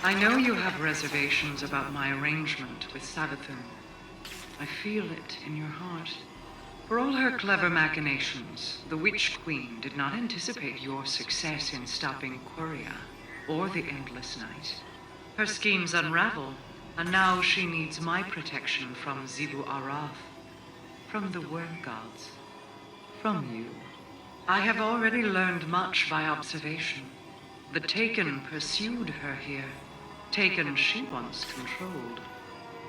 I know you have reservations about my arrangement with Savathun. I feel it in your heart. For all her clever machinations, the Witch Queen did not anticipate your success in stopping Quria or the Endless Night. Her schemes unravel, and now she needs my protection from Xivu Arath, from the Worm Gods, from you. I have already learned much by observation. The Taken pursued her here. Taken she once controlled.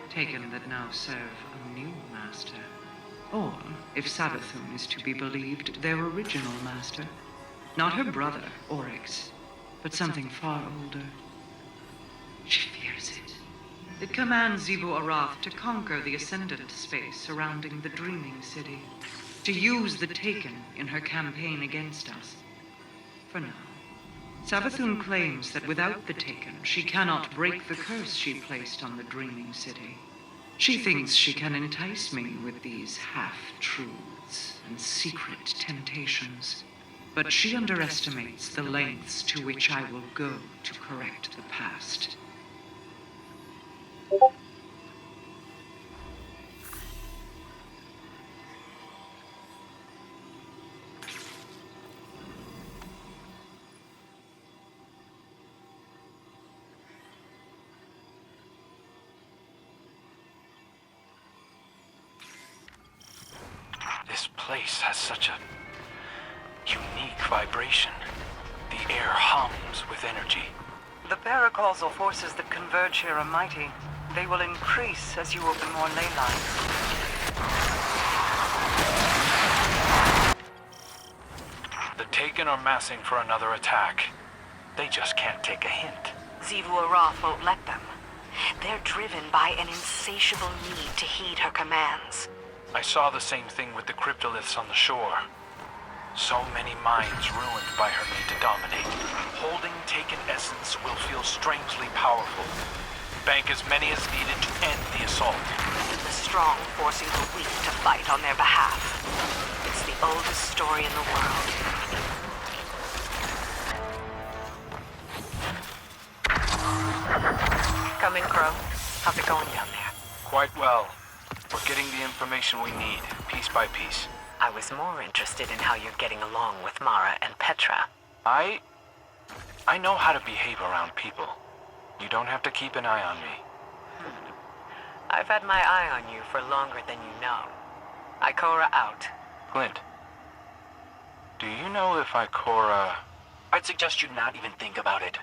Taken that now serve a new master. Or, if Savathun is to be believed, their original master. Not her brother, Oryx, but something far older. She fears it. It commands Xivu Arath to conquer the Ascendant space surrounding the Dreaming City, to use the Taken in her campaign against us. For now, Savathun claims that without the Taken, she cannot break the curse she placed on the Dreaming City. She thinks she can entice me with these half-truths and secret temptations, but she underestimates the lengths to which I will go to correct the past. This place has such a unique vibration. The air hums with energy. The paracausal forces that converge here are mighty. They will increase as you open more ley lines. The Taken are massing for another attack. They just can't take a hint. Xivu Arath won't let them. They're driven by an insatiable need to heed her commands. I saw the same thing with the cryptoliths on the shore. So many minds ruined by her need to dominate. Holding Taken essence will feel strangely powerful. Bank as many as needed to end the assault. The strong forcing the weak to fight on their behalf. It's the oldest story in the world. Come in, Crow. How's it going down there? Quite well. We're getting the information we need, piece by piece. I was more interested in how you're getting along with Mara and Petra. I know how to behave around people. You don't have to keep an eye on me. I've had my eye on you for longer than you know. Ikora out. Clint, do you know if Ikora... I'd suggest you not even think about it.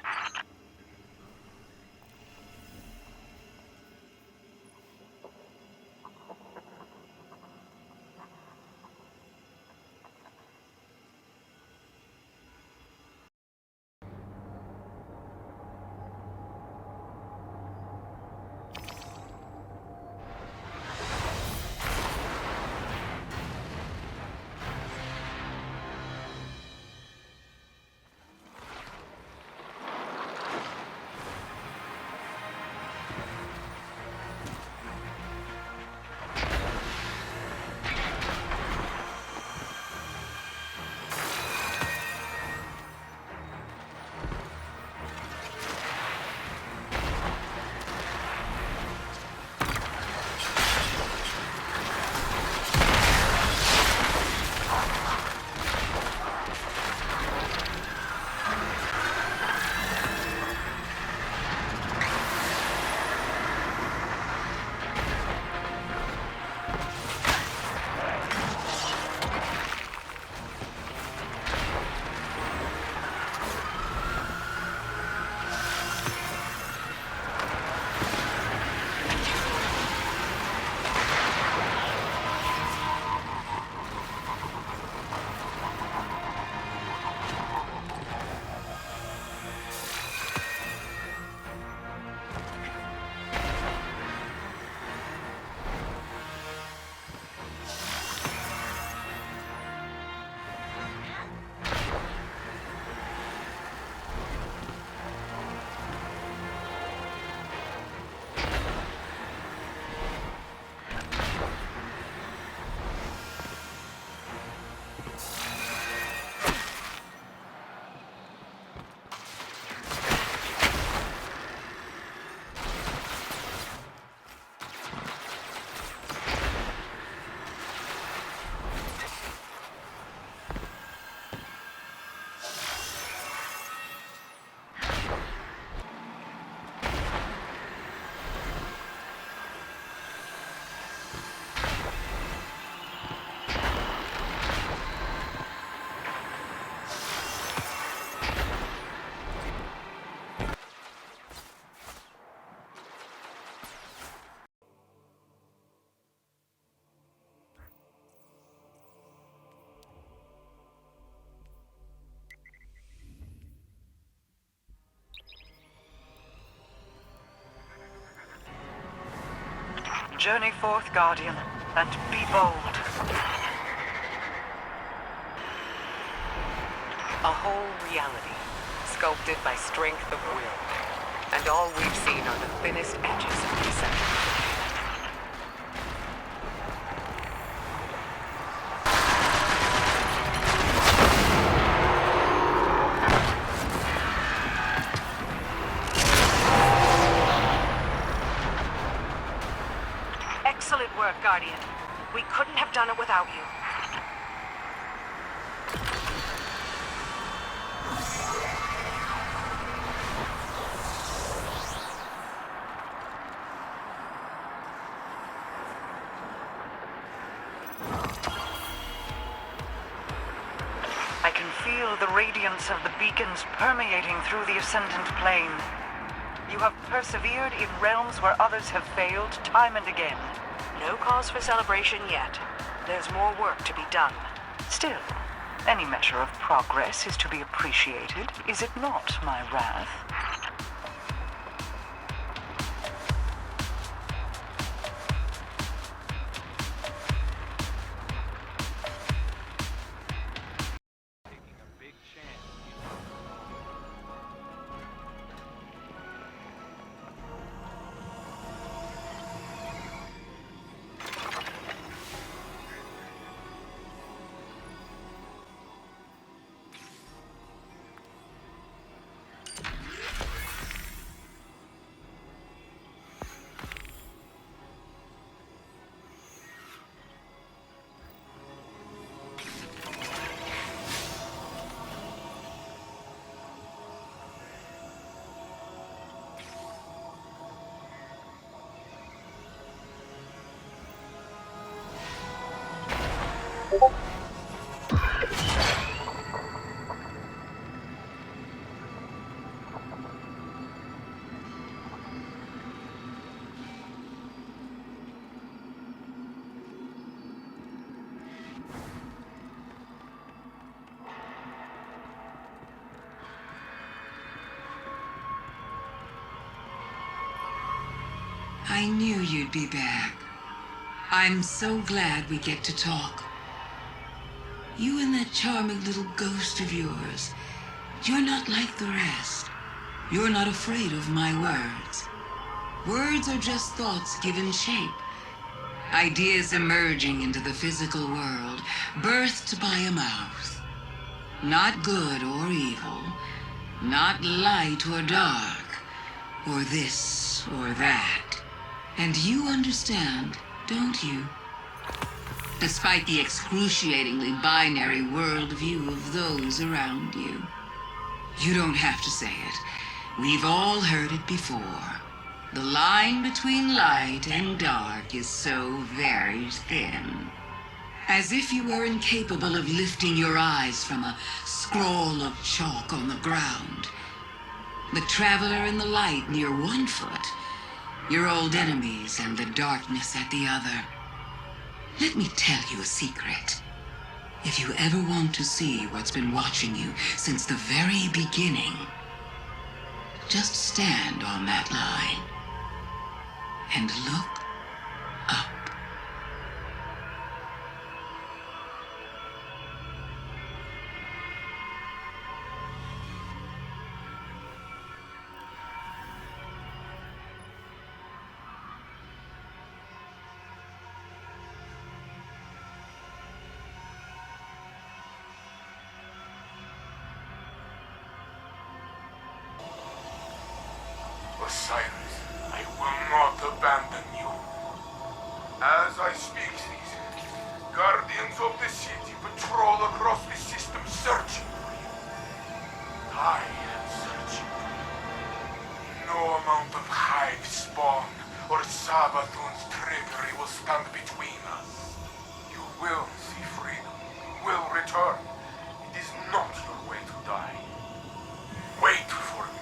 Journey forth, Guardian, and be bold. A whole reality, sculpted by strength of will. And all we've seen are the thinnest edges of the Ascendant. Excellent work, Guardian. We couldn't have done it without you. I can feel the radiance of the beacons permeating through the Ascendant plane. You have persevered in realms where others have failed time and again. No cause for celebration yet. There's more work to be done. Still, any measure of progress is to be appreciated, is it not, my wrath? I knew you'd be back. I'm so glad we get to talk. You and that charming little ghost of yours, you're not like the rest. You're not afraid of my words. Words are just thoughts given shape. Ideas emerging into the physical world, birthed by a mouth. Not good or evil, not light or dark, or this or that. And you understand, don't you? Despite the excruciatingly binary worldview of those around you. You don't have to say it. We've all heard it before. The line between light and dark is so very thin. As if you were incapable of lifting your eyes from a scroll of chalk on the ground. The traveler in the light near one foot, your old enemies and the darkness at the other. Let me tell you a secret. If you ever want to see what's been watching you since the very beginning, just stand on that line and look up. Osiris, I will not abandon you. As I speak these, guardians of the city patrol across the system searching for you. I am searching for you. No amount of hive spawn or Savathun's trickery will stand between us. You will see freedom. You will return. It is not your way to die. Wait for me.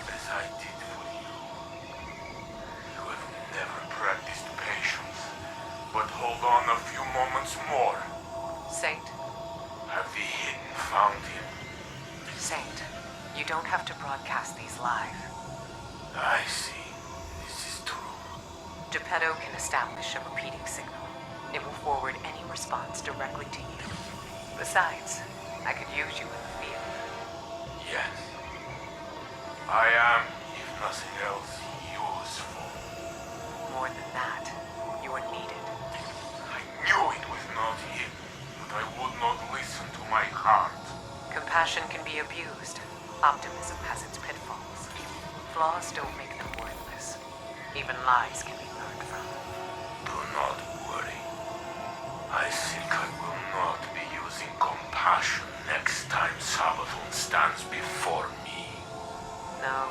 As I did for you. You have never practiced patience, but hold on a few moments more. Saint? Have the hidden found him? Saint, you don't have to broadcast these live. I see. This is true. Geppetto can establish a repeating signal. It will forward any response directly to you. Besides, I could use you in the field. Yes. I am, if nothing else, useful. More than that, you are needed. I knew it was not him, but I would not listen to my heart. Compassion can be abused. Optimism has its pitfalls. Flaws don't make them worthless. Even lies can be learned from. Do not worry. I think I will not be using compassion next time Savathun stands before me. No,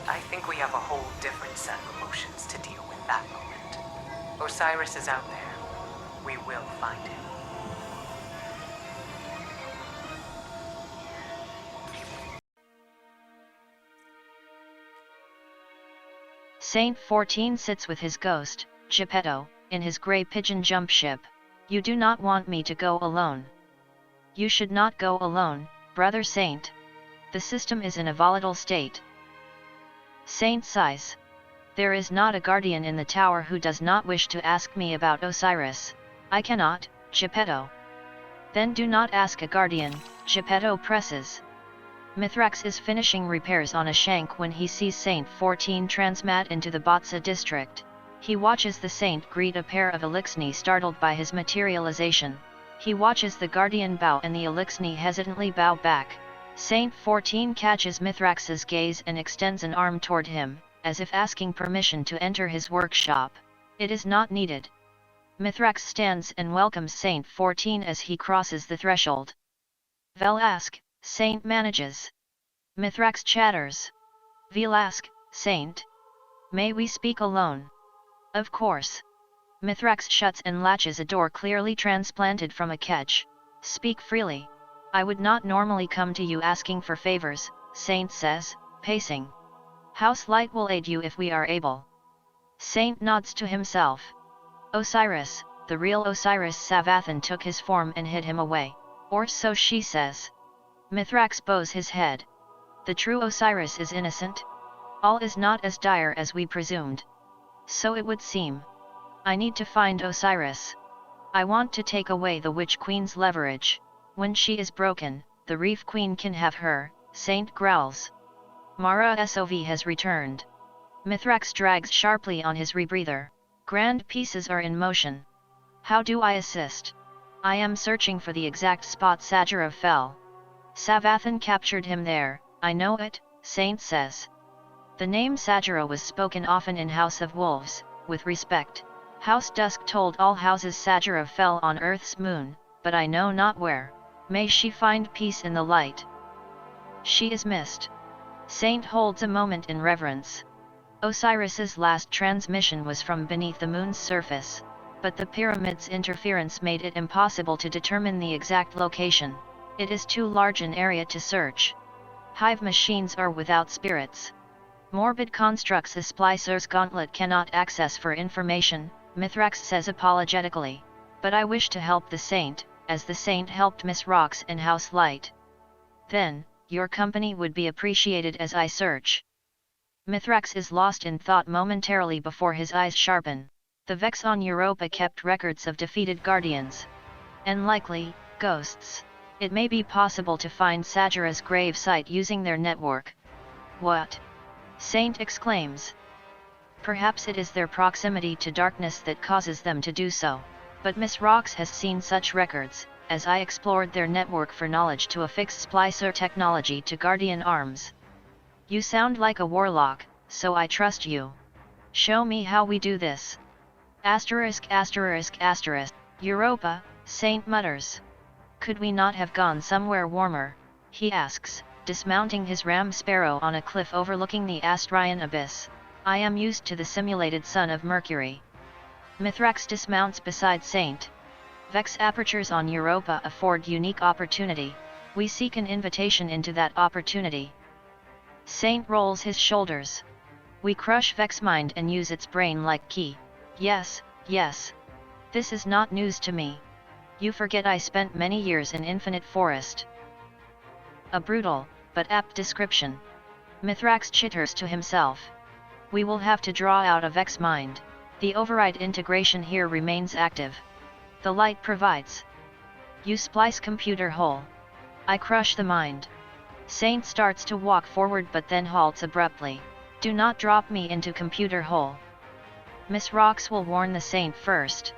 I think we have a whole different set of emotions to deal with that moment. Osiris is out there. We will find him. Saint 14 sits with his ghost, Geppetto, in his gray pigeon jump ship. You do not want me to go alone. You should not go alone, brother Saint. The system is in a volatile state. Saint sighs. There is not a guardian in the tower who does not wish to ask me about Osiris. I cannot, Geppetto. Then do not ask a guardian, Geppetto presses. Mithrax is finishing repairs on a shank when he sees Saint 14 transmat into the Botsa district. He watches the Saint greet a pair of Elixni startled by his materialization. He watches the Guardian bow and the Elixni hesitantly bow back. Saint 14 catches Mithrax's gaze and extends an arm toward him, as if asking permission to enter his workshop. It is not needed. Mithrax stands and welcomes Saint 14 as he crosses the threshold. Velask, Saint manages. Mithrax chatters. Velask, Saint. May we speak alone? Of course. Mithrax shuts and latches a door clearly transplanted from a catch. Speak freely. I would not normally come to you asking for favors, Saint says, pacing. House light will aid you if we are able. Saint nods to himself. Osiris, the real Osiris Savathun took his form and hid him away. Or so she says. Mithrax bows his head. The true Osiris is innocent? All is not as dire as we presumed. So it would seem. I need to find Osiris. I want to take away the Witch Queen's leverage. When she is broken, the Reef Queen can have her, Saint growls. Mara Sov has returned. Mithrax drags sharply on his rebreather. Grand pieces are in motion. How do I assist? I am searching for the exact spot Sajara fell. Savathun captured him there, I know it, Saint says. The name Sajara was spoken often in House of Wolves, with respect. House Dusk told all houses Sajara fell on Earth's moon, but I know not where. May she find peace in the light. She is missed. Saint holds a moment in reverence. Osiris's last transmission was from beneath the moon's surface, but the pyramid's interference made it impossible to determine the exact location. It is too large an area to search. Hive machines are without spirits. Morbid constructs a SPLICER's gauntlet cannot access for information, Mithrax says apologetically. But I wish to help the Saint, as the Saint helped Miss Rocks and House Light. Then, your company would be appreciated as I search. Mithrax is lost in thought momentarily before his eyes sharpen. The Vex on Europa kept records of defeated guardians. And likely, ghosts. It may be possible to find Sajara's grave site using their network. What? Saint exclaims. Perhaps it is their proximity to darkness that causes them to do so. But Miss Rocks has seen such records, as I explored their network for knowledge to affix SPLICER technology to Guardian arms. You sound like a warlock, so I trust you. Show me how we do this. Asterisk. Europa, Saint mutters. Could we not have gone somewhere warmer? He asks, dismounting his ram sparrow on a cliff overlooking the Astrian abyss. I am used to the simulated sun of Mercury. Mithrax dismounts beside Saint. Vex apertures on Europa afford unique opportunity. We seek an invitation into that opportunity. Saint rolls his shoulders. We crush Vex mind and use its brain like key. Yes, yes. This is not news to me. You forget I spent many years in Infinite Forest. A brutal, but apt description. Mithrax chitters to himself. We will have to draw out a Vex mind. The override integration here remains active. The light provides. You splice computer hole. I crush the mind. Saint starts to walk forward but then halts abruptly. Do not drop me into computer hole. Miss Rocks will warn the Saint first.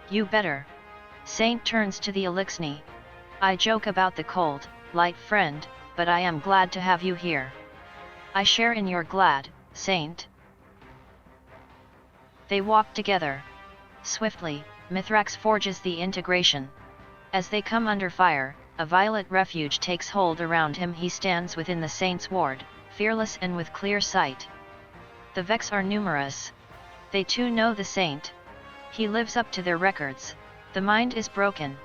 You better. Saint turns to the Elixni. I joke about the cold, light friend, but I am glad to have you here. I share in your glad, Saint. They walk together. Swiftly, Mithrax forges the integration. As they come under fire, a violet refuge takes hold around him. He stands within the Saint's ward, fearless and with clear sight. The Vex are numerous. They too know the Saint. He lives up to their records. The mind is broken.